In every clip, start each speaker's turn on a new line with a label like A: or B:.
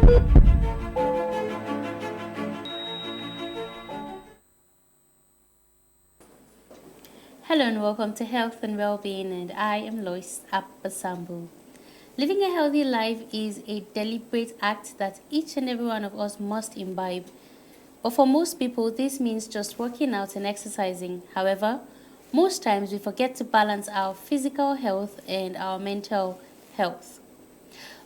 A: Hello and welcome to Health and Wellbeing, and I am Lois Apasambu. Living a healthy life is a deliberate act that each and every one of us must imbibe. But for most people, this means just working out and exercising. However, most times we forget to balance our physical health and our mental health.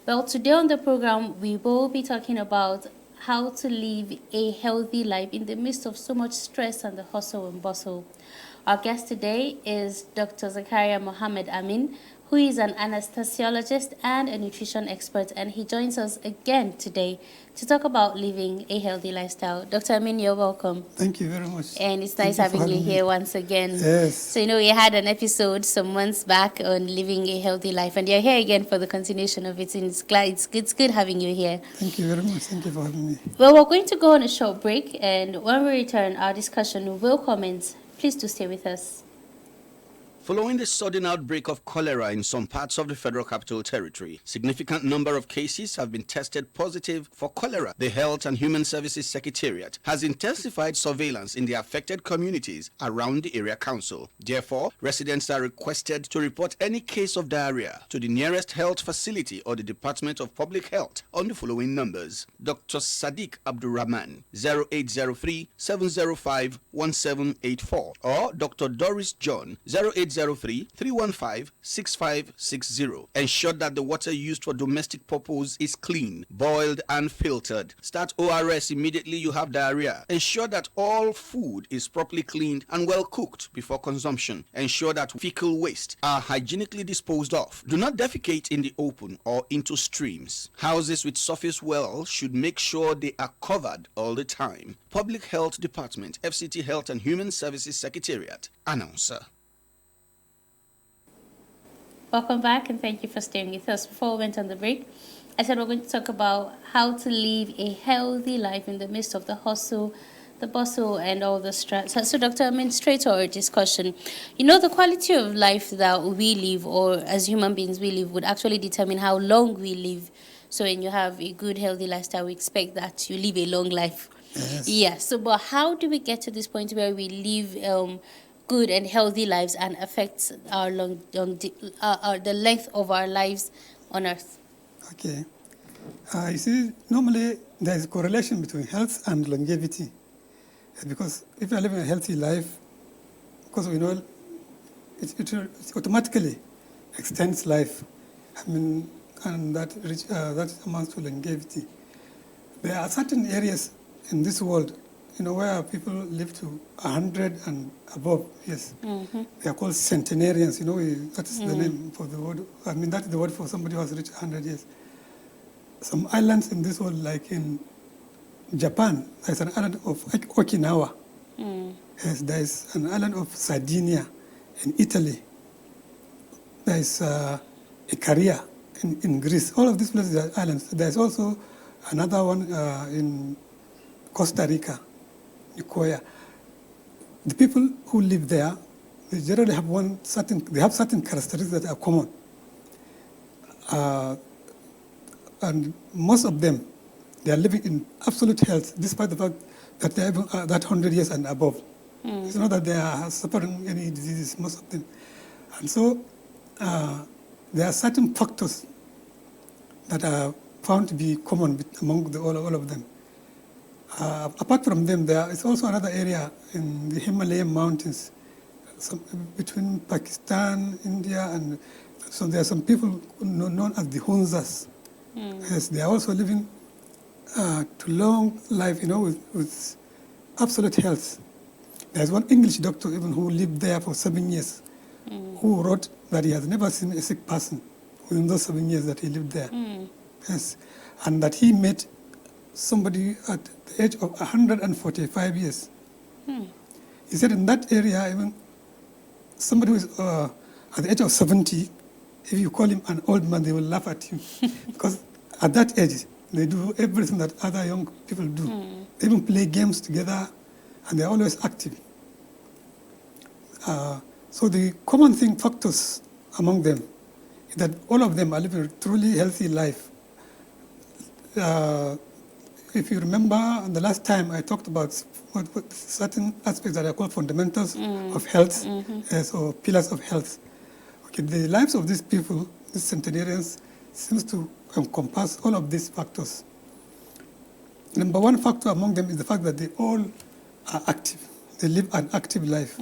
A: Well, today on the program, we will be talking about how to live a healthy life in the midst of so much stress and the hustle and bustle. Our guest today is Dr. Zakaria Mohammed Amin, who is an anesthesiologist and a nutrition expert, and he joins us again today to talk about living a healthy lifestyle. Dr. Amin, you're welcome.
B: Thank you very much.
A: And it's nice having you here once again.
B: Yes.
A: So, we had an episode some months back on living a healthy life, and you're here again for the continuation of it. And it's good having you here.
B: Thank you very much. Thank you for having me.
A: Well, we're going to go on a short break, and when we return, our discussion will commence. Please do stay with us.
C: Following the sudden outbreak of cholera in some parts of the Federal Capital Territory, significant number of cases have been tested positive for cholera. The Health and Human Services Secretariat has intensified surveillance in the affected communities around the area council. Therefore, residents are requested to report any case of diarrhea to the nearest health facility or the Department of Public Health on the following numbers: Dr. Sadiq Abdurrahman, 0803-705-1784, or Dr. Doris John, 0803-315-6560. Ensure that the water used for domestic purpose is clean, boiled and filtered. Start ORS immediately you have diarrhea. Ensure that all food is properly cleaned and well cooked before consumption. Ensure that fecal waste are hygienically disposed of. Do not defecate in the open or into streams. Houses with surface wells should make sure they are covered all the time. Public Health Department, FCT Health and Human Services Secretariat. Announcer.
A: Welcome back, and thank you for staying with us. Before we went on the break, I said we're going to talk about how to live a healthy life in the midst of the hustle, the bustle, and all the stress. So, Doctor, I mean, straight to our discussion. The quality of life that we live, or as human beings we live, would actually determine how long we live. So when you have a good, healthy lifestyle, we expect that you live a long life.
B: Yes.
A: Yeah. So, but how do we get to this point where we live good and healthy lives and affects our the length of our lives on earth?
B: Okay. You see, normally there is a correlation between health and longevity. Because if you are living a healthy life, because we know it automatically extends life. And that amounts to longevity. There are certain areas in this world, where people live to 100 and above years. Mm-hmm. They are called centenarians. That's the name for the word. That's the word for somebody who has reached 100 years. Some islands in this world, like in Japan, there's an island of Okinawa. Yes, there's an island of Sardinia in Italy. There's Ikaria in Greece. All of these places are islands. There's also another one in Costa Rica, Nicoya. The people who live there, they generally have certain characteristics that are common. And most of them, they are living in absolute health, despite the fact that they have that 100 years and above. It's not that they are suffering any diseases, most of them. And so there are certain factors that are found to be common among all of them. Apart from them, there is also another area in the Himalayan mountains, between Pakistan, India, and so there are some people known as the Hunzas. Yes, they are also living to long life, with absolute health. There's one English doctor even who lived there for 7 years, who wrote that he has never seen a sick person within those 7 years that he lived there. Yes, and that he met somebody at the age of 145 years. He said in that area, even somebody who is at the age of 70, if you call him an old man, they will laugh at you. Because at that age, they do everything that other young people do. They even play games together, and they're always active. So the common factors among them is that all of them are living a truly healthy life. if you remember, the last time I talked about what certain aspects that are called fundamentals of health, or pillars of health. Okay, the lives of these people, these centenarians, seems to encompass all of these factors. Number one factor among them is the fact that they all are active. They live an active life.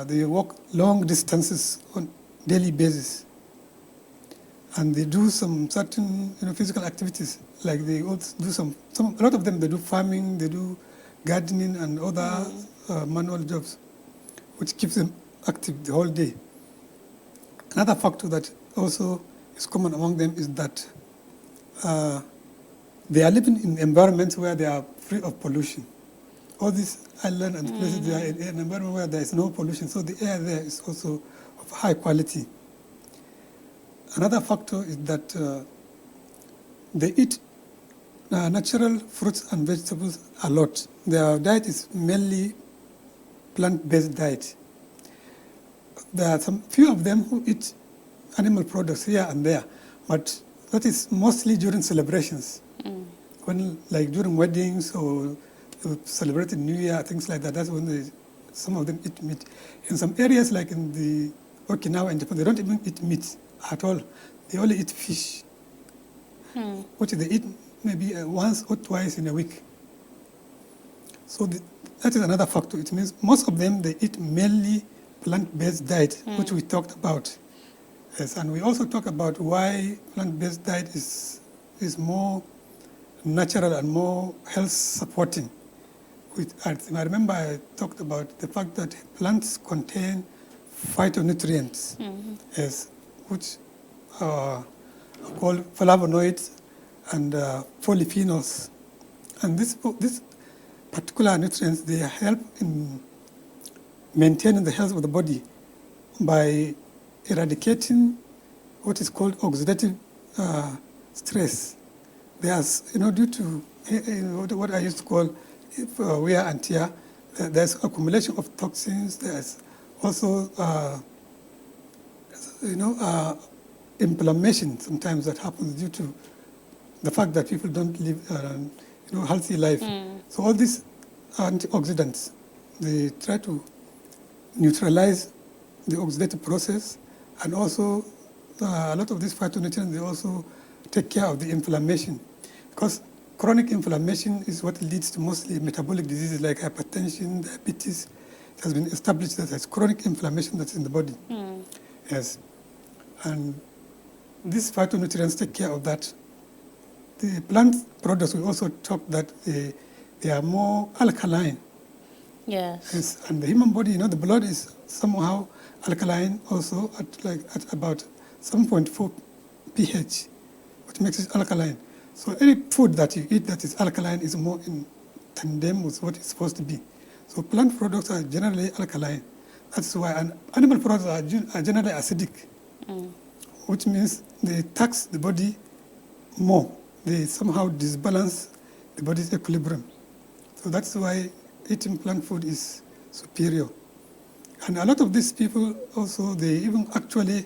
B: They walk long distances on daily basis. And they do some certain physical activities, like they also do a lot of them, they do farming, they do gardening and other manual jobs, which keeps them active the whole day. Another factor that also is common among them is that they are living in environments where they are free of pollution. All these islands and places, they are in an environment where there is no pollution, so the air there is also of high quality. Another factor is that they eat natural fruits and vegetables a lot. Their diet is mainly plant-based diet. There are few of them who eat animal products here and there, but that is mostly during celebrations. When, like during weddings or celebrating New Year, things like that, that's when some of them eat meat. In some areas, like in the Okinawa in Japan, they don't even eat meat at all. They only eat fish, which they eat maybe once or twice in a week. So that is another factor. It means most of them, they eat mainly plant-based diet, which we talked about. Yes, and we also talk about why plant-based diet is more natural and more health-supporting. I remember I talked about the fact that plants contain phytonutrients, yes, which are called flavonoids and polyphenols. And these particular nutrients, they help in maintaining the health of the body by eradicating what is called oxidative stress. There's, due to what I used to call wear and tear, there's accumulation of toxins. There's also, inflammation sometimes that happens due to the fact that people don't live a healthy life. So all these antioxidants, they try to neutralize the oxidative process, and also a lot of these phytonutrients, they also take care of the inflammation, because chronic inflammation is what leads to mostly metabolic diseases like hypertension, diabetes. It has been established that there's chronic inflammation that's in the body. Yes, and these phytonutrients take care of that. The plant products, we also talk that they are more alkaline. Yes, and the human body, the blood is somehow alkaline also at about 7.4 pH, which makes it alkaline. So any food that you eat that is alkaline is more in tandem with what it's supposed to be. So plant products are generally alkaline. That's why animal products are generally acidic, which means they tax the body more. They somehow disbalance the body's equilibrium. So that's why eating plant food is superior. And a lot of these people also, they even actually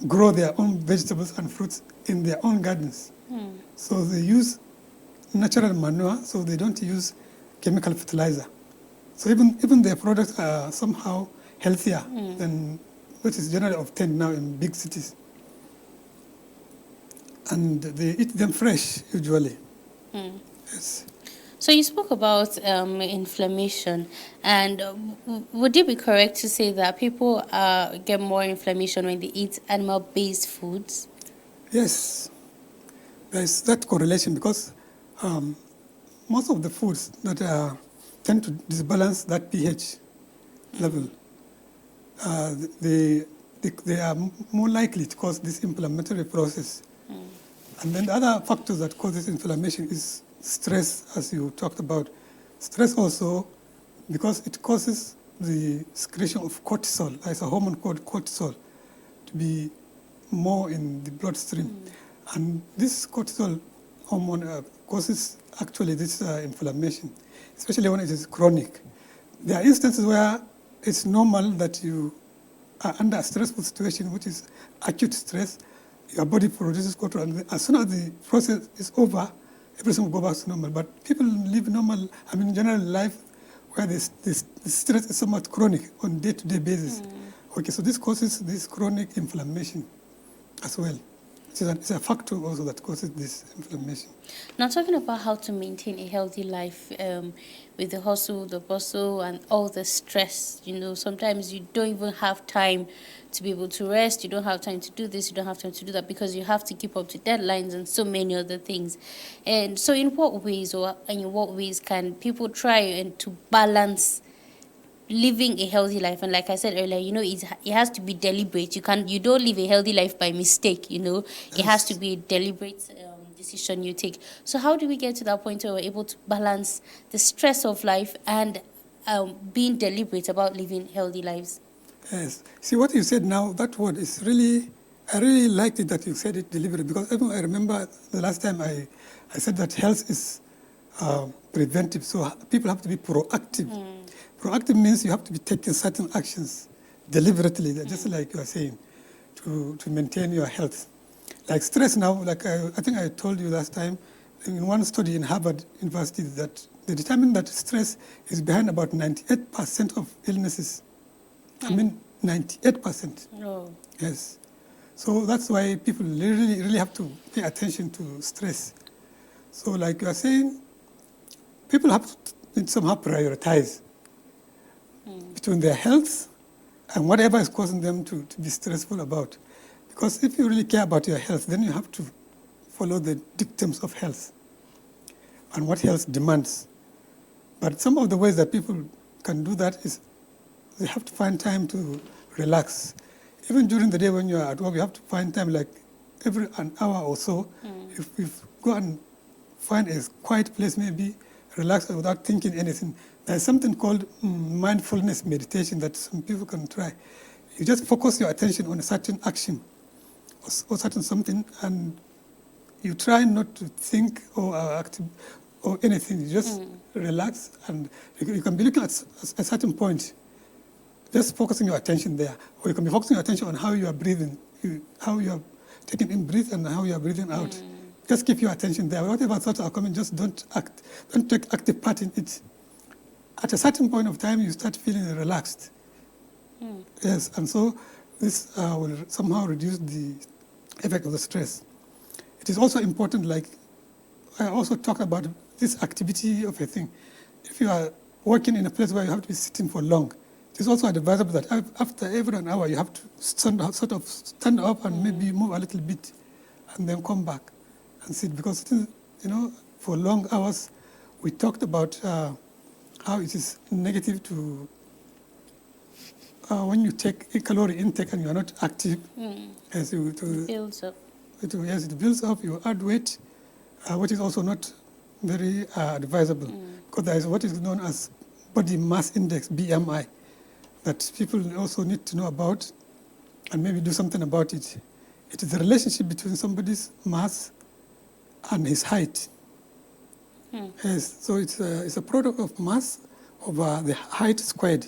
B: grow their own vegetables and fruits in their own gardens. So they use natural manure, so they don't use chemical fertilizer. So even their products are somehow healthier than what is generally obtained now in big cities. And they eat them fresh, usually. Yes.
A: So you spoke about inflammation, and would it be correct to say that people get more inflammation when they eat animal-based foods?
B: Yes, there is that correlation, because most of the foods that tend to disbalance that pH level, they are more likely to cause this inflammatory process. And then the other factors that cause this inflammation is stress, as you talked about. Stress also, because it causes the secretion of cortisol, there's a hormone called cortisol, to be more in the bloodstream. And this cortisol hormone causes actually this inflammation, especially when it is chronic. There are instances where it's normal that you are under a stressful situation, which is acute stress, your body produces cortisol, and as soon as the process is over, everything will go back to normal. But people live normal, general life, where the stress is somewhat chronic on day-to-day basis. Okay, so this causes this chronic inflammation as well. It's a factor also that causes this inflammation.
A: Now, talking about how to maintain a healthy life with the hustle, the bustle, and all the stress, sometimes you don't even have time to be able to rest. You don't have time to do this. You don't have time to do that because you have to keep up to deadlines and so many other things. And so in what ways can people try and to balance living a healthy life? And like I said earlier, it has to be deliberate. You don't live a healthy life by mistake. It has to be a deliberate decision you take. So how do we get to that point where we're able to balance the stress of life and being deliberate about living healthy lives?
B: Yes. See what you said now, that word is really, I really liked it that you said it deliberately, because even I remember the last time I said that health is preventive, so people have to be proactive. Proactive means you have to be taking certain actions deliberately, just like you are saying, to maintain your health. Like stress now, like I think I told you last time, in one study in Harvard University, that they determined that stress is behind about 98% of illnesses. 98%.
A: Oh.
B: Yes. So that's why people really have to pay attention to stress. So like you are saying, people have to somehow prioritize between their health and whatever is causing them to be stressful about. Because if you really care about your health, then you have to follow the dictums of health and what health demands. But some of the ways that people can do that is they have to find time to relax. Even during the day when you are at work, you have to find time, like every an hour or so. If you go and find a quiet place, maybe relax without thinking anything. There's something called mindfulness meditation that some people can try. You just focus your attention on a certain action or certain something, and you try not to think or act or anything. You just relax, and you can be looking at a certain point, just focusing your attention there. Or you can be focusing your attention on how you are breathing, how you are taking in breath and how you are breathing out. Just keep your attention there. Whatever thoughts are coming, just don't take active part in it. At a certain point of time, you start feeling relaxed. Yes, and so this will somehow reduce the effect of the stress. It is also important, like I also talked about this activity of a thing. If you are working in a place where you have to be sitting for long, it is also advisable that after every an hour you have to stand up and maybe move a little bit and then come back and sit, because for long hours we talked about how it is negative to when you take a calorie intake and you are not active. As
A: It builds up.
B: It builds up, you add weight, which is also not very advisable, because there is what is known as body mass index, BMI, that people also need to know about and maybe do something about it. It is the relationship between somebody's mass and his height. Yes, so it's a product of mass over the height squared.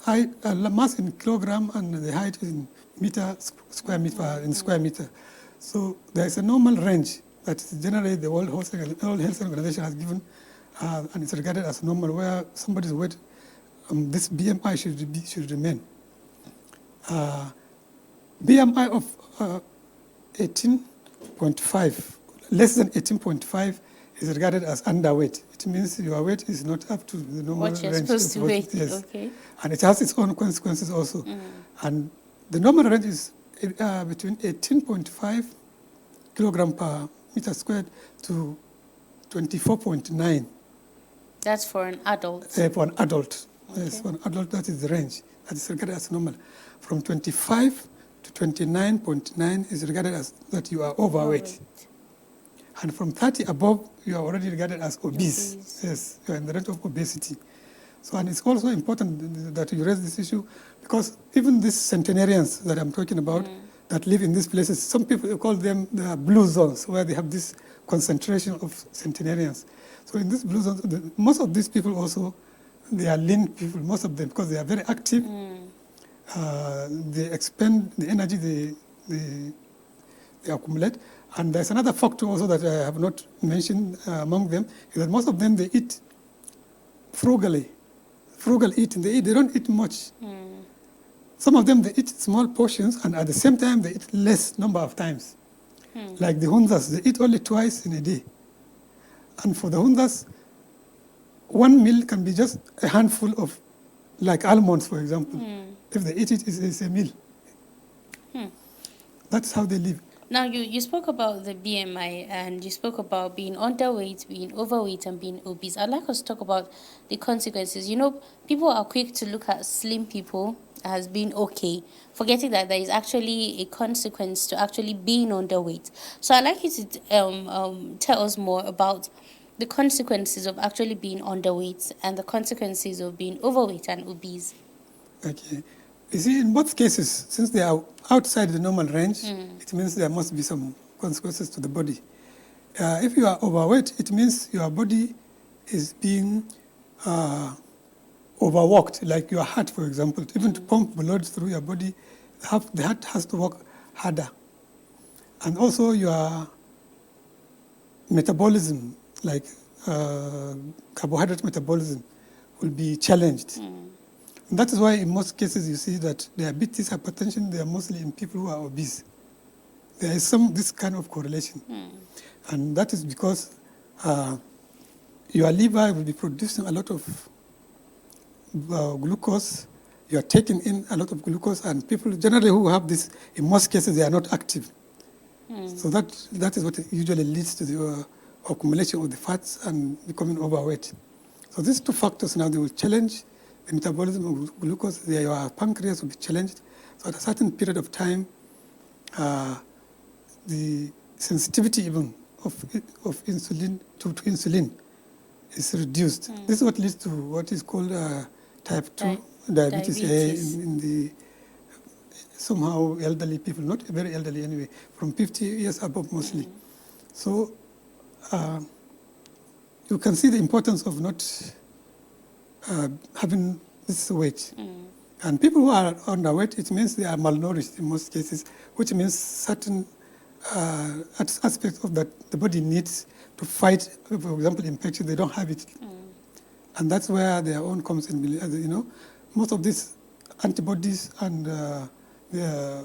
B: Mass in kilogram and the height in square meter. So there is a normal range that generally the World Health Organization has given, and it's regarded as normal, where somebody's weight, this BMI should remain. BMI of 18.5, less than 18.5 is regarded as underweight. It means your weight is not up to the normal
A: What you're
B: range.
A: supposed to weigh.
B: Yes.
A: Okay.
B: And it has its own consequences also. And the normal range is between 18.5 kilogram per meter squared to 24.9.
A: That's for an adult.
B: For an adult.
A: Okay.
B: Yes, for an adult, that is the range. That is regarded as normal. From 25 to 29.9 is regarded as that you are overweight. And from 30 above, you are already regarded as obese. Yes, you are in the range of obesity. So, and it's also important that you raise this issue, because even these centenarians that I'm talking about that live in these places, some people call them the blue zones, where they have this concentration of centenarians. So in these blue zones, most of these people also, they are lean people, most of them, because they are very active. They expend the energy they they accumulate. And there's another factor also that I have not mentioned among them, is that most of them, they eat frugally. Frugal eating, they don't eat much. Some of them, they eat small portions, and at the same time, they eat less number of times. Like the Hunzas, they eat only twice in a day. And for the Hunzas, one meal can be just a handful of, like almonds, for example. If they eat it, it's a meal. That's how they live.
A: Now, you spoke about the BMI, and you spoke about being underweight, being overweight, and being obese. I'd like us to talk about the consequences. You know, people are quick to look at slim people as being okay, forgetting that there is actually a consequence to actually being underweight. So I'd like you to tell us more about the consequences of actually being underweight and the consequences of being overweight and obese.
B: Okay. You see, in both cases, since they are outside the normal range, it means there must be some consequences to the body. If you are overweight, it means your body is being overworked, like your heart, for example. Even to pump blood through your body, the heart has to work harder. And also your metabolism, like carbohydrate metabolism, will be challenged. And that is why in most cases you see that diabetes, hypertension, they are mostly in people who are obese. There is this kind of correlation. And that is because your liver will be producing a lot of glucose. You are taking in a lot of glucose, and people generally who have this, in most cases, they are not active. So that is what usually leads to the accumulation of the fats and becoming overweight. So these two factors now, they will challenge the metabolism of glucose. Your pancreas will be challenged. So at a certain period of time, the sensitivity even of insulin to insulin is reduced. This is what leads to what is called type 2 diabetes. In the somehow elderly people, not very elderly anyway, from 50 years above mostly. So you can see the importance of not having this weight. And people who are underweight, it means they are malnourished in most cases, which means certain aspects of that the body needs to fight, for example, infection, they don't have it. And that's where their own comes in. You know, most of these antibodies and their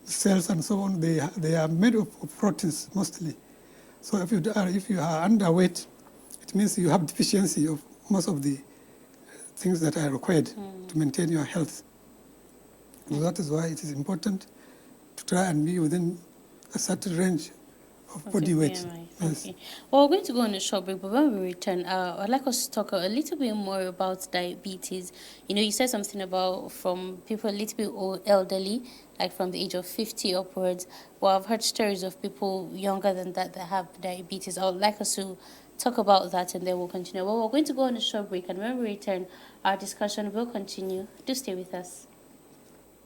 B: cells and so on, they are made of proteins mostly. So if you are underweight, it means you have deficiency of most of the things that are required to maintain your health. So that is why it is important to try and be within a certain range of body weight. Yes.
A: Okay. Well, we're going to go on a short break, but when we return, I'd like us to talk a little bit more about diabetes. You know, you said something about from people a little bit elderly, like from the age of 50 upwards. Well, I've heard stories of people younger than that have diabetes. I would like us to talk about that, and then we'll continue. Well, we're going to go on a short break, and when we return, our discussion will continue. Do stay with us.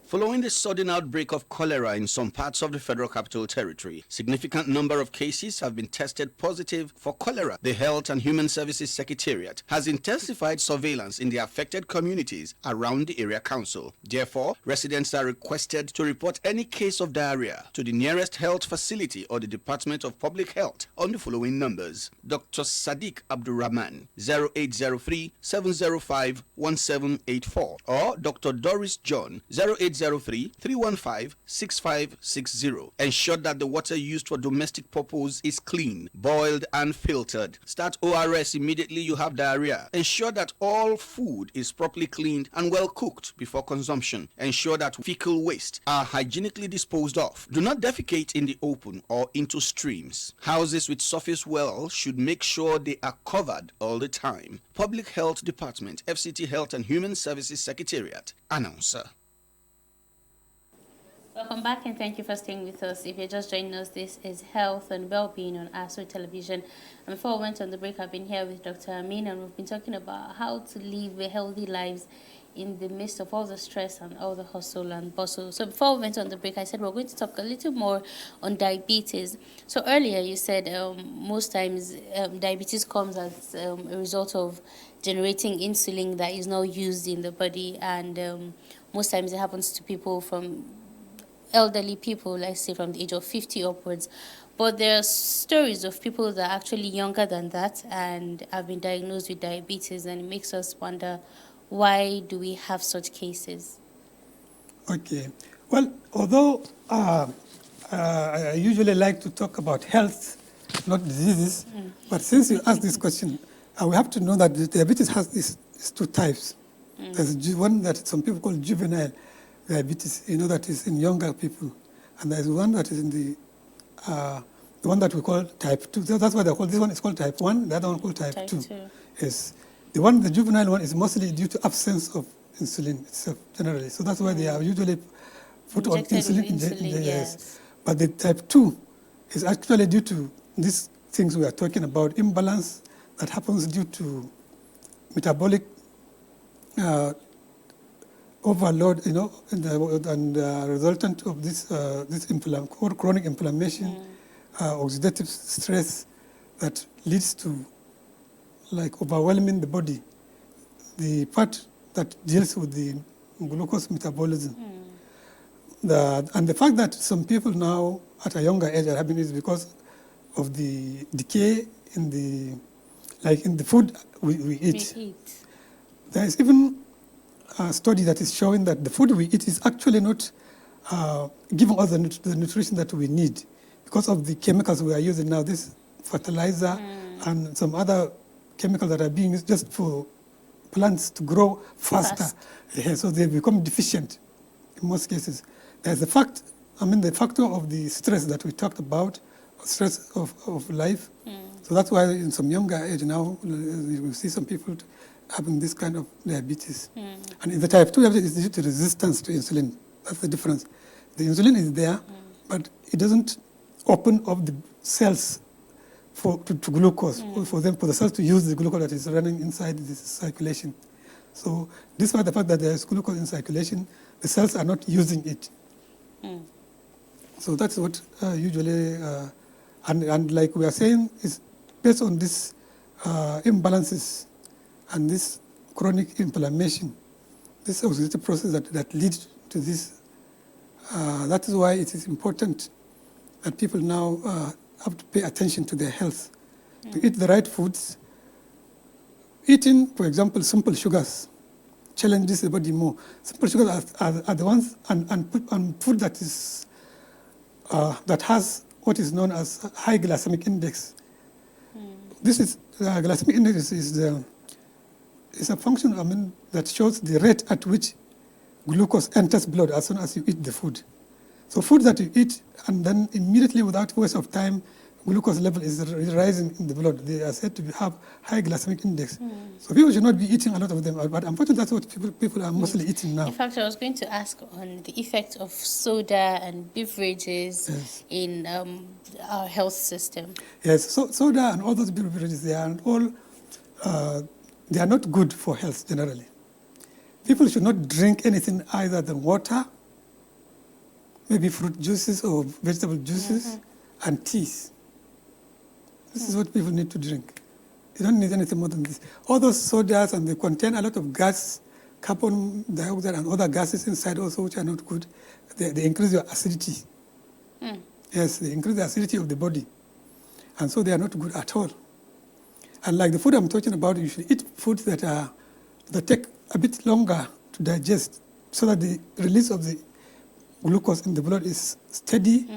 C: Following the sudden outbreak of cholera in some parts of the Federal Capital Territory, significant number of cases have been tested positive for cholera. The Health and Human Services Secretariat has intensified surveillance in the affected communities around the area council. Therefore, residents are requested to report any case of diarrhea to the nearest health facility or the Department of Public Health on the following numbers: Dr. Sadiq Abdurrahman, 0803 705 1784, or Dr. Doris John, 0803-315-6560. Ensure that the water used for domestic purpose is clean, boiled and filtered. Start ORS immediately you have diarrhea. Ensure that all food is properly cleaned and well cooked before consumption. Ensure that fecal waste are hygienically disposed of. Do not defecate in the open or into streams. Houses with surface wells should make sure they are covered all the time. Public Health Department, FCT Health and Human Services Secretariat. Announcer.
A: Welcome back, and thank you for staying with us. If you're just joining us, this is Health and Wellbeing on ASO Television. And before we went on the break, I've been here with Dr. Amin, and we've been talking about how to live healthy lives in the midst of all the stress and all the hustle and bustle. So before we went on the break, I said we're going to talk a little more on diabetes. So earlier you said most times diabetes comes as a result of generating insulin that is not used in the body, and most times it happens to people from elderly people, let's say from the age of 50 upwards. But there are stories of people that are actually younger than that and have been diagnosed with diabetes, and it makes us wonder, why do we have such cases?
B: Okay. Well, although I usually like to talk about health, not diseases, but since you asked this question, we have to know that the diabetes has these two types. There's one that some people call juvenile diabetes, that is in younger people. And there's one that is in the one that we call type 2. That's why they call this one is called type 1, the other one called type 2. Yes. The juvenile one is mostly due to absence of insulin itself, generally. So that's why they are usually put on insulin. Yes. But the type 2 is actually due to these things we are talking about, imbalance that happens due to metabolic overload, and resultant of this chronic inflammation, oxidative stress that leads to overwhelming the body, the part that deals with the glucose metabolism. And the fact that some people now at a younger age are having this because of the decay in the food we eat. There is even a study that is showing that the food we eat is actually not giving us the nutrition that we need because of the chemicals we are using now, this fertilizer and some other chemicals that are being used just for plants to grow faster. Yeah, so they become deficient in most cases. There's the factor of the stress that we talked about, stress of life. So that's why in some younger age now, you see some people having this kind of diabetes. And in the type 2 diabetes, it's due to resistance to insulin. That's the difference. The insulin is there, but it doesn't open up the cells to glucose, for the cells to use the glucose that is running inside the circulation. So despite the fact that there is glucose in circulation, the cells are not using it. So that's what usually, and like we are saying, is based on these imbalances and this chronic inflammation, this oxidative process that leads to this. That is why it is important that people now have to pay attention to their health, to eat the right foods. Eating, for example, simple sugars challenges the body more. Simple sugars are the ones, and food that is that has what is known as high glycemic index. This is glycemic index is a function that shows the rate at which glucose enters blood as soon as you eat the food. So food that you eat and then immediately without waste of time, glucose level is rising in the blood. They are said to have high glycemic index. So people should not be eating a lot of them, but unfortunately that's what people are mostly eating now.
A: In fact, I was going to ask on the effect of soda and beverages in our health system.
B: Yes, so soda and all those beverages, they are not good for health generally. People should not drink anything other than water, maybe fruit juices or vegetable juices, and teas. This is what people need to drink. They don't need anything more than this. All those sodas, and they contain a lot of gas, carbon dioxide and other gases inside also, which are not good. They increase your acidity. Yes, they increase the acidity of the body. And so they are not good at all. And like the food I'm talking about, you should eat foods that take a bit longer to digest, so that the release of the glucose in the blood is steady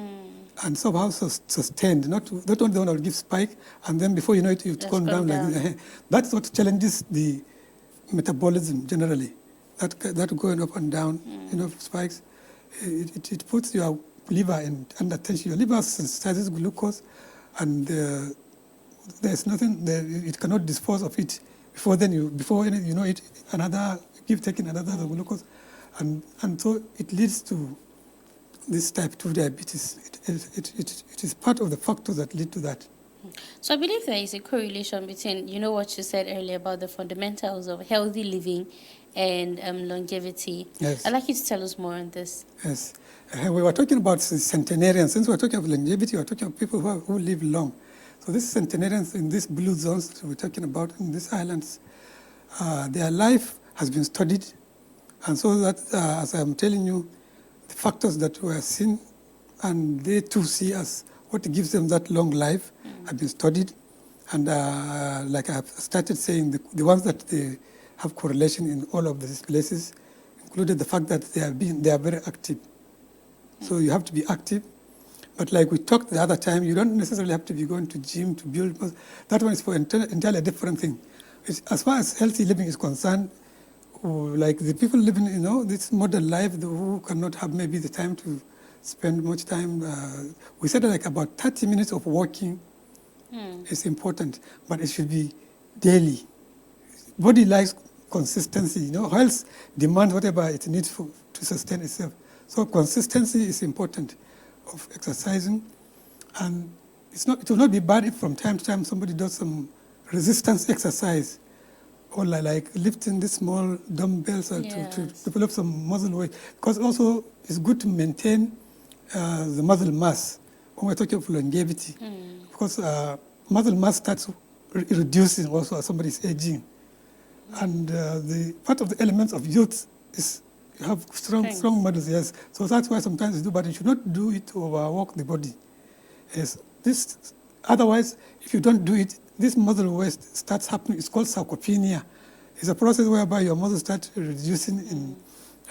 B: and somehow sustained, not only the one that will give spike, and then before you know it, it's gone down like this. That's what challenges the metabolism generally. That going up and down, spikes, it puts your liver under tension. Your liver sensitizes glucose, and there's nothing it cannot dispose of it before it taking another glucose, and so it leads to this type 2 diabetes. It is part of the factors that lead to that.
A: So I believe there is a correlation between, what you said earlier about the fundamentals of healthy living and longevity.
B: Yes.
A: I'd like you to tell us more on this.
B: Yes. We were talking about centenarians. Since we're talking about longevity, we're talking about people who live long. So these centenarians in these blue zones that we're talking about in these islands, their life has been studied. And so that, as I'm telling you, the factors that were seen, and they too see us. What gives them that long life have been studied, and like I have started saying, the ones that they have correlation in all of these places included the fact that they are very active. So you have to be active. But like we talked the other time, you don't necessarily have to be going to gym to build muscle. That one is for entirely different thing. As far as healthy living is concerned, like the people living, this modern life, who cannot have maybe the time to spend much time, we said like about 30 minutes of walking is important, but it should be daily. Body likes consistency, health demands whatever it needs to sustain itself. So consistency is important of exercising, and it will not be bad if from time to time somebody does some resistance exercise, or like lifting the small dumbbells to develop some muscle weight, because also it's good to maintain the muscle mass when we're talking of longevity, because muscle mass starts reducing also as somebody is aging, and the part of the elements of youth is you have strong muscles, yes. So that's why sometimes you do, but you should not do it to overwork the body. Yes, otherwise, if you don't do it, this muscle waste starts happening. It's called sarcopenia. It's a process whereby your muscles start reducing in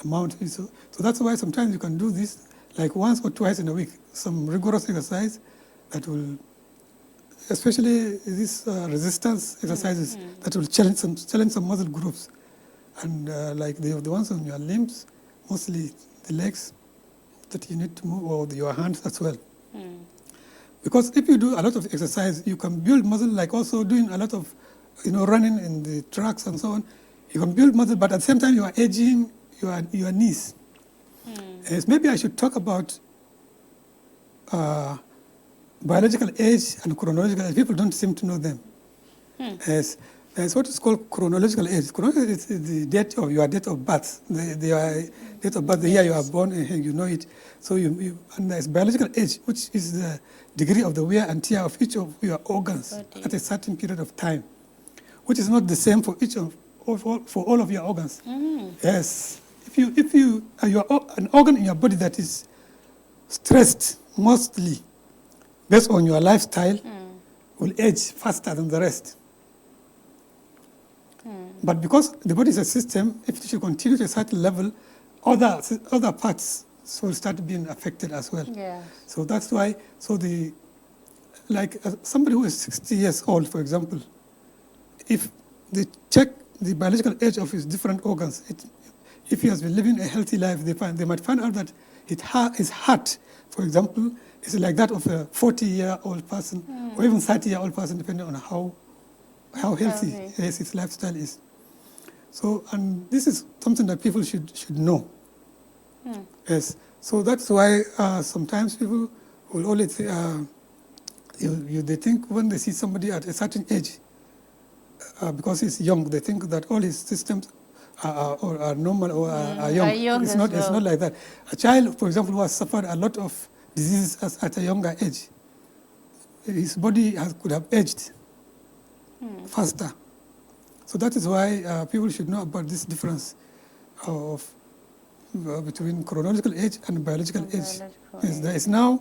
B: amount. So that's why sometimes you can do this like once or twice in a week, some rigorous exercise that will, especially these resistance exercises that will challenge some muscle groups. And like the ones on your limbs, mostly the legs that you need to move, or your hands as well. Because if you do a lot of exercise, you can build muscle, like also doing a lot of, running in the tracks and so on. You can build muscle, but at the same time you are aging your knees. Yes, maybe I should talk about biological age and chronological age. People don't seem to know them. Yes. It's what is called chronological age. Chronological is the date of your date of birth. The date of birth, the year you are born, and you know it. So and there's biological age, which is the degree of the wear and tear of each of your organs at a certain period of time, which is not the same for for all of your organs. Yes. If you an organ in your body that is stressed mostly based on your lifestyle will age faster than the rest. But because the body is a system, if it should continue to a certain level, other parts will start being affected as well.
A: Yes.
B: So that's why, somebody who is 60 years old, for example, if they check the biological age of his different organs, if he has been living a healthy life, they might find out that his heart, for example, is like that of a 40-year-old person or even 30-year-old person, depending on how healthy his lifestyle is. So, and this is something that people should know. Yes. So that's why sometimes people will always they think when they see somebody at a certain age, because he's young, they think that all his systems are normal or are young. It's not like that. A child, for example, who has suffered a lot of diseases at a younger age, his body could have aged faster. So that is why people should know about this difference of between chronological age and biological age. Yes, there is now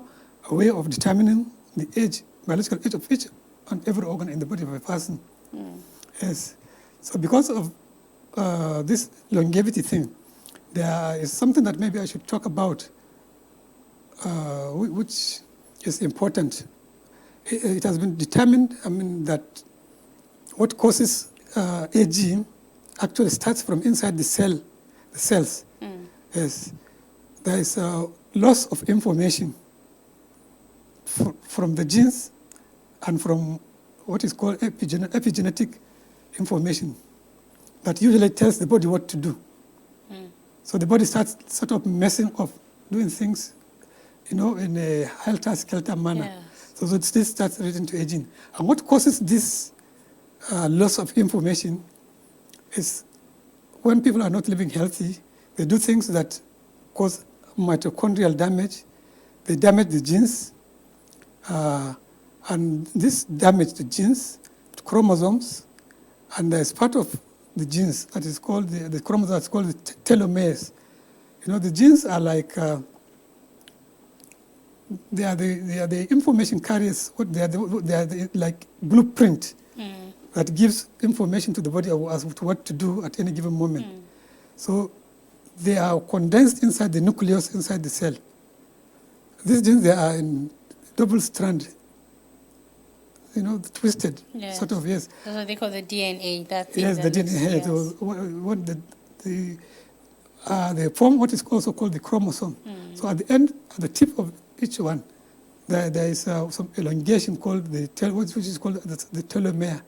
B: a way of determining the biological age of each and every organ in the body of a person. Yes. So because of this longevity thing, there is something that maybe I should talk about, which is important. It has been determined, that what causes aging actually starts from inside the cells. Yes, there is a loss of information from the genes and from what is called epigenetic information that usually tells the body what to do. So the body starts sort of messing up, doing things, in a helter-skelter manner. Yes. So this starts leading to aging. And what causes this loss of information is when people are not living healthy, they do things that cause mitochondrial damage. They damage the genes, and this damage the genes, the chromosomes, and there's part of the genes that is called the chromosome that's called the telomeres. The genes are like they are the information carriers. They are the like blueprint that gives information to the body as to what to do at any given moment. So they are condensed inside the nucleus inside the cell. These genes, they are in double strand, twisted, sort of, yes.
A: That's what they call the DNA. That thing.
B: Yes, the DNA.
A: Yes.
B: So they form what is also called the chromosome. So at the end, at the tip of each one, there is some elongation called which is called the telomere.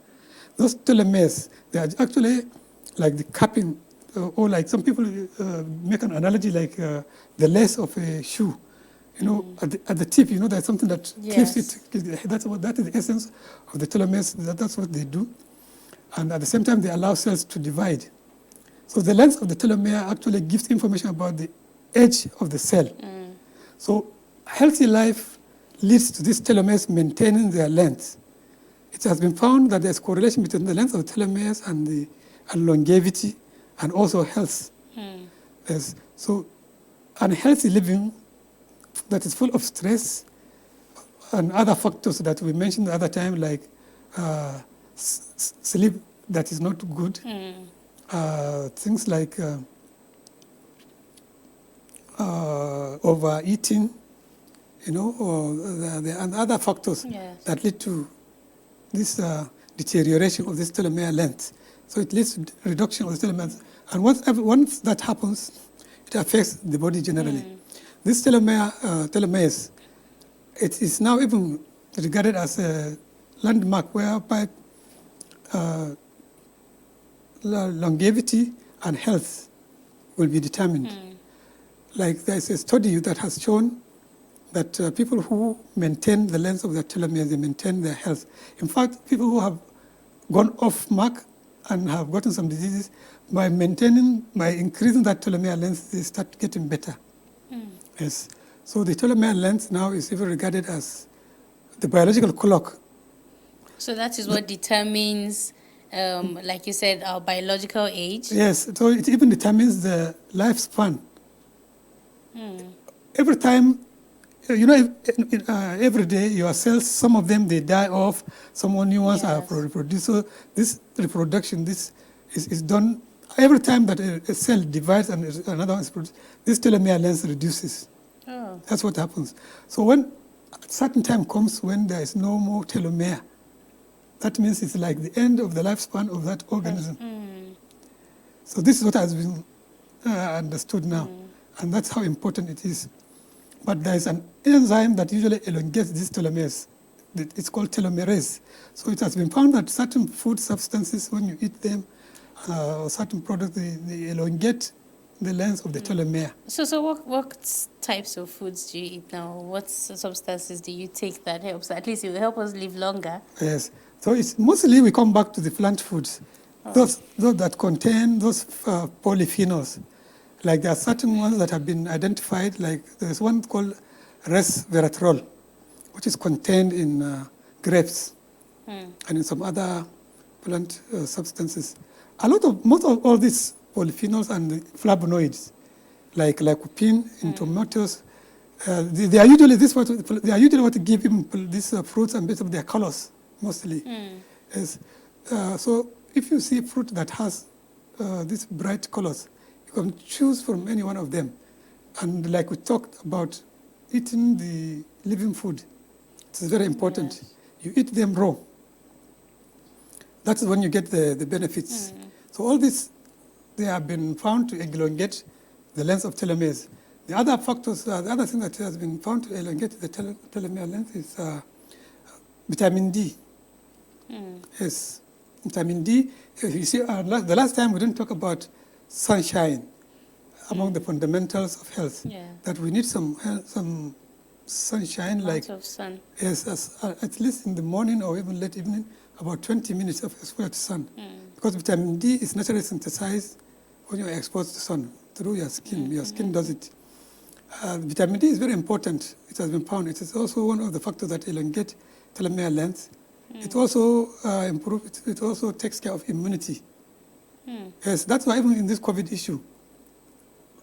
B: Those telomeres, they are actually like the capping, or like some people make an analogy like the lace of a shoe. At the tip, there's something that clips it. That is the essence of the telomeres. That's what they do. And at the same time, they allow cells to divide. So the length of the telomere actually gives information about the edge of the cell. So healthy life leads to these telomeres maintaining their length. It has been found that there's correlation between the length of the telomeres and longevity and also health. Yes. So unhealthy living that is full of stress and other factors that we mentioned the other time, like sleep that is not good, things like overeating, or and other factors that lead to this deterioration of this telomere length. So it leads to reduction of the telomere. And once that happens, it affects the body generally. This telomeres, it is now even regarded as a landmark whereby longevity and health will be determined. Like there's a study that has shown that people who maintain the length of their telomeres, they maintain their health. In fact, people who have gone off mark and have gotten some diseases, by increasing that telomere length, they start getting better. Yes. So the telomere length now is even regarded as the biological clock.
A: So that is what determines, like you said, our biological age?
B: Yes. So it even determines the lifespan. Every time, every day your cells, some of them, they die off, some new ones are reproduced. So this reproduction, this is done every time that a cell divides and another one is produced. This telomere length reduces. That's what happens. So when a certain time comes when there is no more telomere, that means it's like the end of the lifespan of that organism. So this is what has been understood now, and that's how important it is. But there is an enzyme that usually elongates these telomeres. It's called telomerase. So it has been found that certain food substances, when you eat them, or certain products, they elongate the length of the telomere.
A: So what types of foods do you eat now? What substances do you take that helps? At least it will help us live longer.
B: Yes. So it's mostly we come back to the plant foods. Those that contain those polyphenols. Like there are certain ones that have been identified, like there's one called resveratrol, which is contained in grapes and in some other plant substances. Most of all these polyphenols and the flavonoids, like lycopene in tomatoes, they are usually what give these fruits and vegetables their colors mostly. Yes. So if you see fruit that has these bright colors, you can choose from any one of them. And like we talked about eating the living food, it's very important. Yes. You eat them raw. That's when you get the benefits. So all this, they have been found to elongate the length of telomeres. The other factors, the other thing that has been found to elongate the telomere length is vitamin D. Yes, vitamin D. You see, the last time we didn't talk about sunshine among the fundamentals of health. That we need some sunshine,
A: Lots of sun.
B: Yes, at least in the morning or even late evening, about 20 minutes of exposure to sun. Because vitamin D is naturally synthesized when you are exposed to sun through your skin. Your skin does it. Vitamin D is very important. It has been found. It is also one of the factors that elongate telomere length. It also improves. It also takes care of immunity. Yes, that's why even in this COVID issue,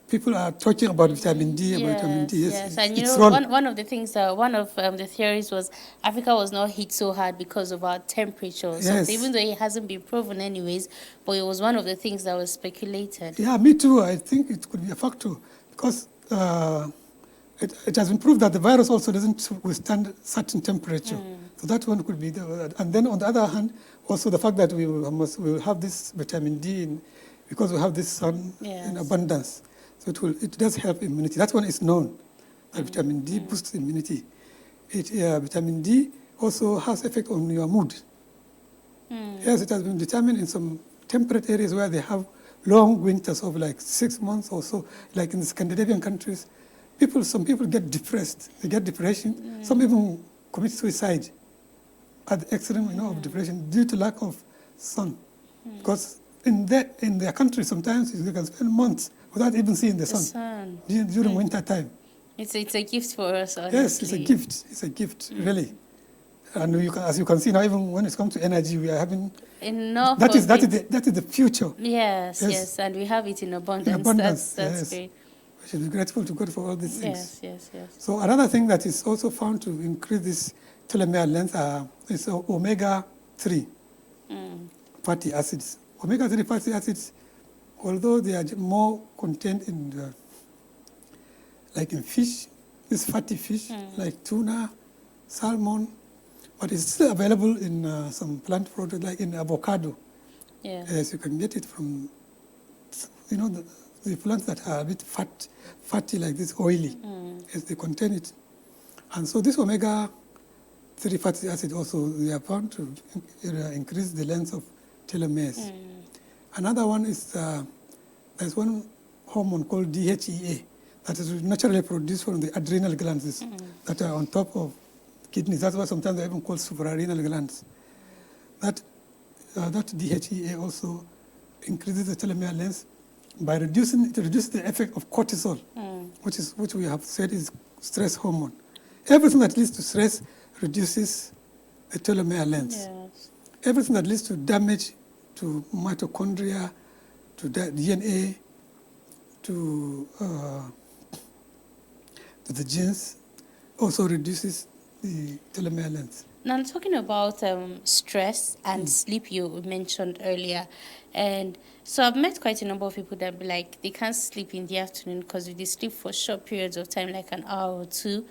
B: people are talking about vitamin D, about vitamin D.
A: Yes. And
B: its role.
A: one of the things, one of the theories was Africa was not hit so hard because of our temperature or something,
B: Yes.
A: even though it hasn't been proven anyways, but it was one of the things that was speculated.
B: Yeah, me too. I think it could be a factor because it has been proved that the virus also doesn't withstand certain temperature. So that one could be the, and then on the other hand, also the fact that we will have this vitamin D because we have this sun in abundance. So it does help immunity. That one is known, that vitamin D boosts immunity. Vitamin D also has effect on your mood. Yes, it has been determined in some temperate areas where they have long winters of like 6 months or so, like in the Scandinavian countries. Some people get depressed. They get depression. Some even commit suicide at the extreme, of depression due to lack of sun. Because in their country, sometimes you can spend months without even seeing the sun. During winter time.
A: It's a gift for us, honestly.
B: Yes, it's a gift. It's a gift, really. And as you can see now, even when it comes to energy, we are having
A: enough.
B: That is the future.
A: Yes, and we have it in abundance. That's great.
B: We should be grateful to God for all these things.
A: Yes.
B: So another thing that is also found to increase this telomere length is omega-3 fatty acids. Omega-3 fatty acids, although they are more contained in like in fish, this fatty fish, like tuna, salmon, but it's still available in some plant products, like in avocado. Yes, you can get it from, the plants that are a bit fatty like this, oily. Yes, they contain it. And so this omega-3 fatty acid also, they are found to increase the length of telomeres. Another one is, there's one hormone called DHEA that is naturally produced from the adrenal glands that are on top of kidneys. That's why sometimes they're even called suprarenal glands. That DHEA also increases the telomere length by reducing the effect of cortisol, which we have said is stress hormone. Everything that leads to stress reduces the telomere length.
A: Yes.
B: Everything that leads to damage to mitochondria, to DNA, to the genes, also reduces the telomere length.
A: Now, talking about stress and sleep, you mentioned earlier. And so I've met quite a number of people that be like, they can't sleep in the afternoon because if they sleep for short periods of time, like an hour or two,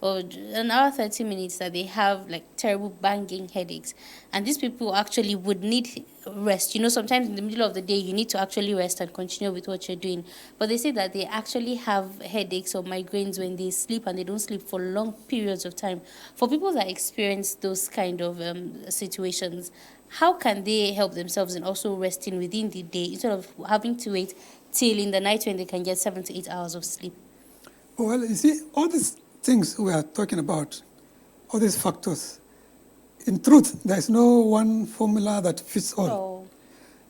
A: or an hour, 30 minutes, that they have like terrible banging headaches. And these people actually would need rest. Sometimes in the middle of the day, you need to actually rest and continue with what you're doing. But they say that they actually have headaches or migraines when they sleep and they don't sleep for long periods of time. For people that experience those kind of situations, how can they help themselves in also resting within the day instead of having to wait till in the night when they can get 7 to 8 hours of sleep?
B: Well, you see, all these things we are talking about, all these factors, in truth, there is no one formula that fits all.
A: Oh.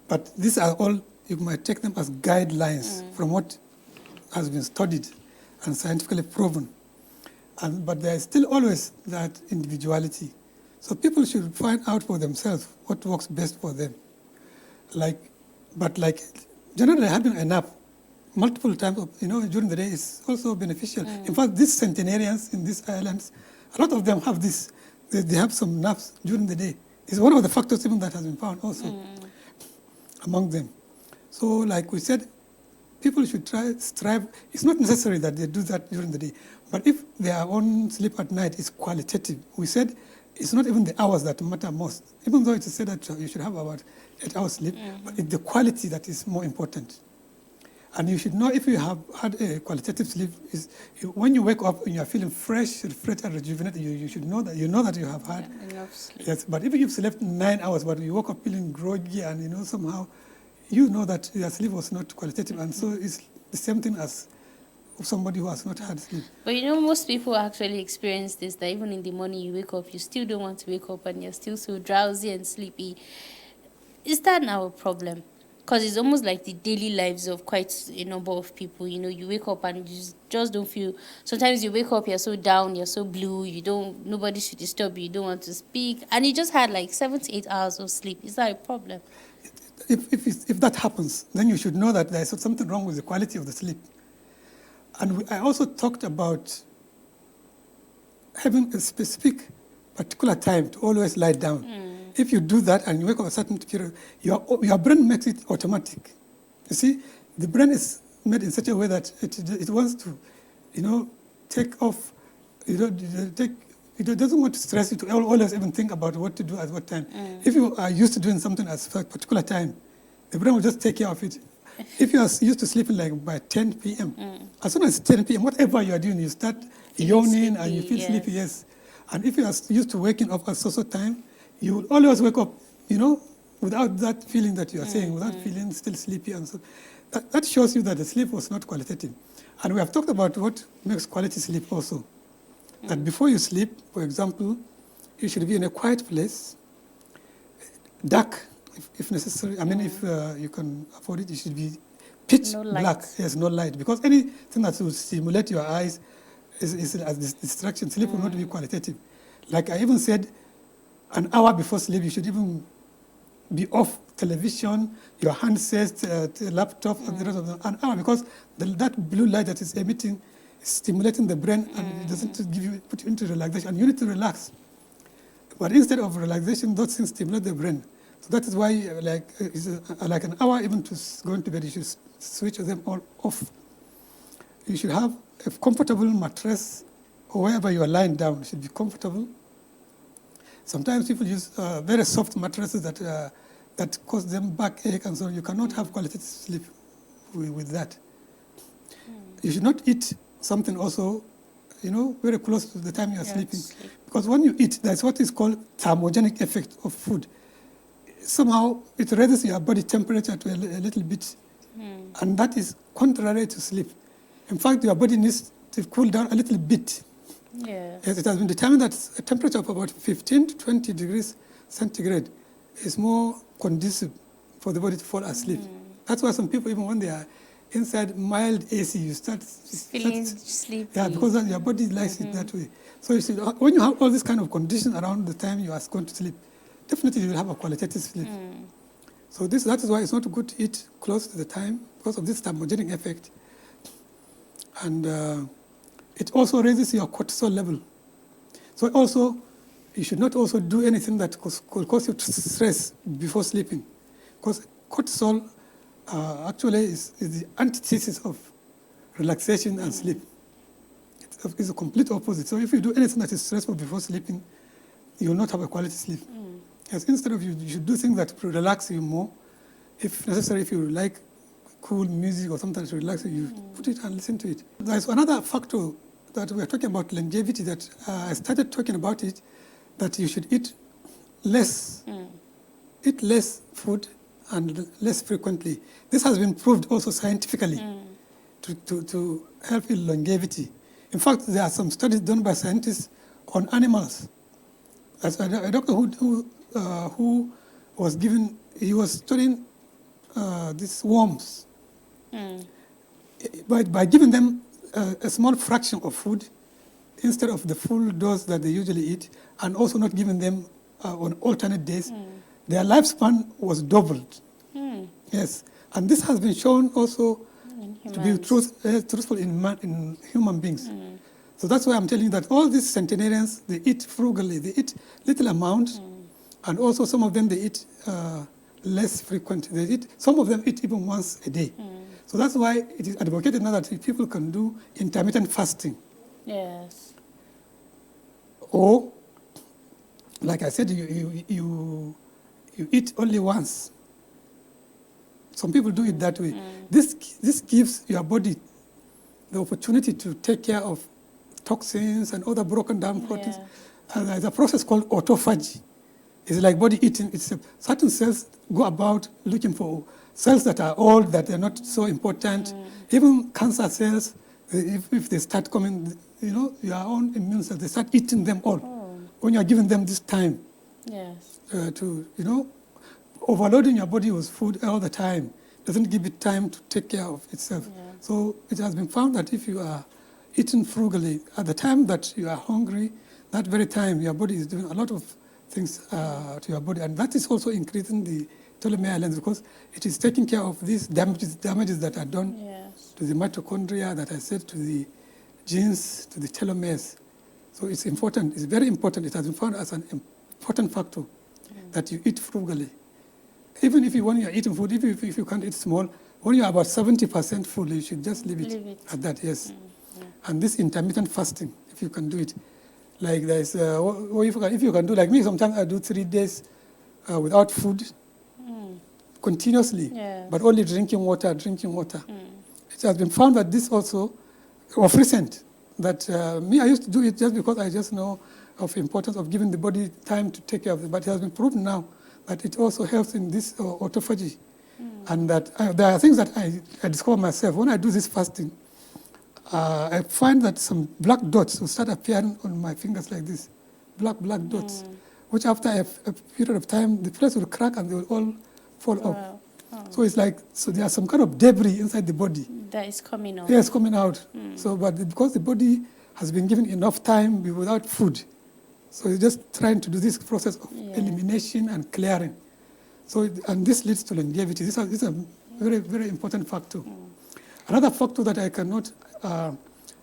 B: But these are all, you might take them as guidelines from what has been studied and scientifically proven. But there is still always that individuality. So people should find out for themselves what works best for them. But generally having a nap multiple times, during the day is also beneficial. In fact, these centenarians in these islands, a lot of them have this. They have some naps during the day. It's one of the factors even that has been found also among them. So like we said, people should strive. It's not necessary that they do that during the day. But if their own sleep at night is qualitative, we said it's not even the hours that matter most. Even though it is said that you should have about 8 hours sleep, but it's the quality that is more important. And you should know if you have had a qualitative sleep, when you wake up and you are feeling fresh, refreshed, and rejuvenated, you should know that you have had
A: enough sleep.
B: Yes, but if you've slept 9 hours, but you woke up feeling groggy and somehow, you know that your sleep was not qualitative, and so it's the same thing as somebody who has not had sleep.
A: But most people actually experience this, that even in the morning you wake up, you still don't want to wake up and you're still so drowsy and sleepy. Is that now a problem? Because it's almost like the daily lives of quite a number of people. You wake up and you just don't feel. Sometimes you wake up, you're so down, you're so blue, nobody should disturb you, you don't want to speak. And you just had like 7 to 8 hours of sleep. Is that a problem?
B: If that happens, then you should know that there's something wrong with the quality of the sleep. And I also talked about having a specific particular time to always lie down. If you do that and you wake up a certain period, your brain makes it automatic. You see, the brain is made in such a way that it wants to, take off, it doesn't want to stress you to always even think about what to do at what time. If you are used to doing something at a particular time, the brain will just take care of it. If you are used to sleeping like by 10 p.m., as soon as 10 p.m., whatever you are doing, you start yawning
A: sleepy,
B: and you feel
A: yes.
B: sleepy, yes. And if you are used to waking up at so time, you will always wake up, without that feeling that you are saying, without feeling still sleepy. And so that shows you that the sleep was not qualitative. And we have talked about what makes quality sleep also. That before you sleep, for example, you should be in a quiet place, dark, if necessary. I mean, if you can afford it, it should be pitch
A: No light.
B: black. Yes, no light. Because anything that will stimulate your eyes is a distraction. Sleep will not be qualitative. Like I even said, an hour before sleep, you should even be off television, your handsets, laptop, and the rest of them, an hour, because that blue light that is emitting is stimulating the brain and it doesn't put you into relaxation. And you need to relax. But instead of relaxation, those things stimulate the brain. So that is why, like an hour even to go into bed, you should switch them all off. You should have a comfortable mattress, or wherever you are lying down, it should be comfortable. Sometimes people use very soft mattresses that cause them backache and so on. You cannot have quality sleep with that. You should not eat something also, very close to the time you are sleeping. Because when you eat, that's what is called thermogenic effect of food. Somehow it raises your body temperature to a little bit, and that is contrary to sleep. In fact, your body needs to cool down a little bit.
A: Yes.
B: It has been determined that a temperature of about 15 to 20 degrees centigrade is more conducive for the body to fall asleep. That's why some people, even when they are inside mild AC, you start
A: Feeling sleepy.
B: Yeah, because your body likes it that way. So you see, when you have all this kind of condition around the time you are going to sleep, definitely you will have a qualitative sleep. So that is why it's not good to eat close to the time, because of this thermogenic effect. And it also raises your cortisol level. So also, you should not also do anything that could cause you stress before sleeping. Because cortisol actually is the antithesis of relaxation and sleep. It's a complete opposite. So if you do anything that is stressful before sleeping, you will not have a quality sleep. Yes, instead of you should do things that relax you more. If necessary, if you like cool music or something to relax you, you put it and listen to it. There's another factor that we're talking about, longevity, that I started talking about it, that you should eat less food and less frequently. This has been proved also scientifically to help in longevity. In fact, there are some studies done by scientists on animals. As a doctor who was given, he was studying these worms. By giving them a small fraction of food instead of the full dose that they usually eat, and also not giving them on alternate days, their lifespan was doubled. Yes, and this has been shown also to be truthful in human beings. So that's why I'm telling you that all these centenarians, they eat frugally, they eat little amount, and also some of them they eat less frequent. Some of them eat even once a day. So that's why it is advocated now that people can do intermittent fasting.
A: Yes.
B: Or, like I said, you eat only once. Some people do it that way. This gives your body the opportunity to take care of toxins and other broken down proteins. And there's a process called autophagy. It's like body eating itself. Certain cells go about looking for cells that are old, that are not so important. Even cancer cells, if they start coming, your own immune cells, they start eating them all. When you're giving them this time to, overloading your body with food all the time doesn't give it time to take care of itself. So it has been found that if you are eating frugally, at the time that you are hungry, that very time your body is doing a lot of things to your body, and that is also increasing the telomere length, because it is taking care of these damages that are done
A: Yes.
B: to the mitochondria, that I said, to the genes, to the telomeres. So it's important, it's very important. It has been found as an important factor that you eat frugally. Even if when you're eating food, if you can't eat small, when you're about 70% full, you should just leave it at that, yes. And this intermittent fasting, if you can do it, like there's, or if you can do, like me, sometimes I do 3 days without food continuously,
A: Yes.
B: but only drinking water. It has been found that this also, of recent, that me, I used to do it just because I just know of importance of giving the body time to take care of it, but it has been proven now that it also helps in this autophagy. And that there are things that I discover myself. When I do this fasting, I find that some black dots will start appearing on my fingers like this, black dots, which after a period of time, the place will crack and they will all fall off.
A: Wow.
B: So it's like, so there are some kind of debris inside the body.
A: That is coming out.
B: Yes, coming out. So, but because the body has been given enough time without food, so it's just trying to do this process of elimination and clearing. So, and this leads to longevity. This is a very, very important factor. Another factor that I cannot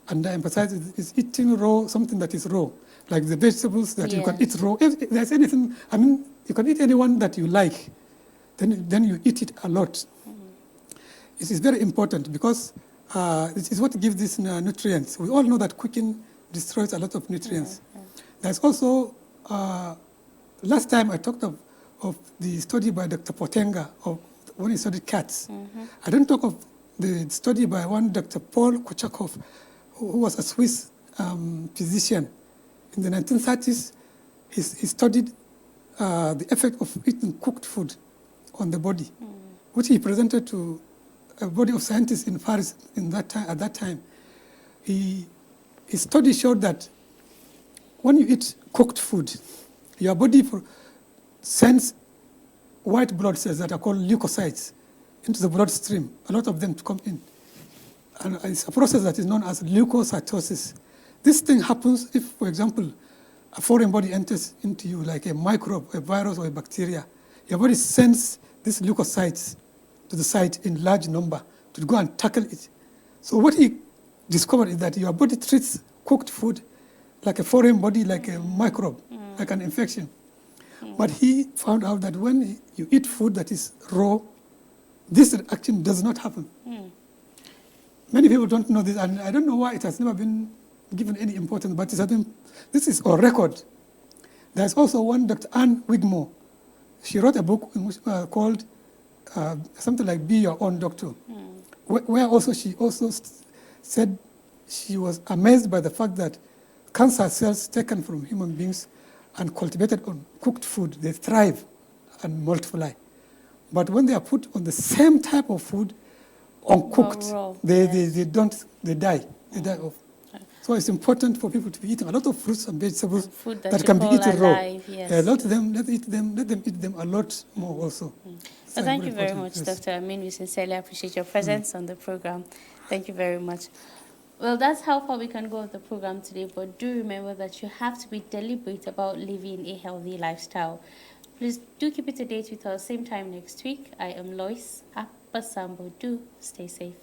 B: underemphasize is eating raw, something that is raw, like the vegetables that you can eat raw. If there's anything, I mean, you can eat anyone that you like, then you eat it a lot. It is very important because it is what gives these nutrients. We all know that cooking destroys a lot of nutrients. There's also, last time I talked of the study by Dr. Potenga of when he studied cats. I don't talk of the study by one Dr. Paul Kochakov, who was a Swiss physician. In the 1930s, he studied the effect of eating cooked food on the body, which he presented to a body of scientists in Paris at that time. His study showed that when you eat cooked food, your body sends white blood cells that are called leukocytes into the bloodstream, a lot of them to come in. And it's a process that is known as leukocytosis. This thing happens if, for example, a foreign body enters into you, like a microbe, a virus, or a bacteria. Your body sends these leukocytes to the site in large number to go and tackle it. So what he discovered is that your body treats cooked food like a foreign body, like a microbe, like an infection. But he found out that when you eat food that is raw, this reaction does not happen. Many people don't know this, and I don't know why it has never been given any importance, but it has been, this is on record. There's also one Dr. Anne Wigmore. She wrote a book called something like Be Your Own Doctor, where also she also said she was amazed by the fact that cancer cells taken from human beings and cultivated on cooked food, they thrive and multiply. But when they are put on the same type of food, uncooked, they die. They die off. So it's important for people to be eating a lot of fruits and vegetables that can be eaten raw.
A: Yes.
B: Let them eat them a lot more also.
A: So thank you very much, Dr. Amin. We sincerely appreciate your presence on the program. Thank you very much. Well, that's how far we can go with the program today, but do remember that you have to be deliberate about living a healthy lifestyle. Please do keep it to date with us, same time next week. I am Lois Apasambo. Do stay safe.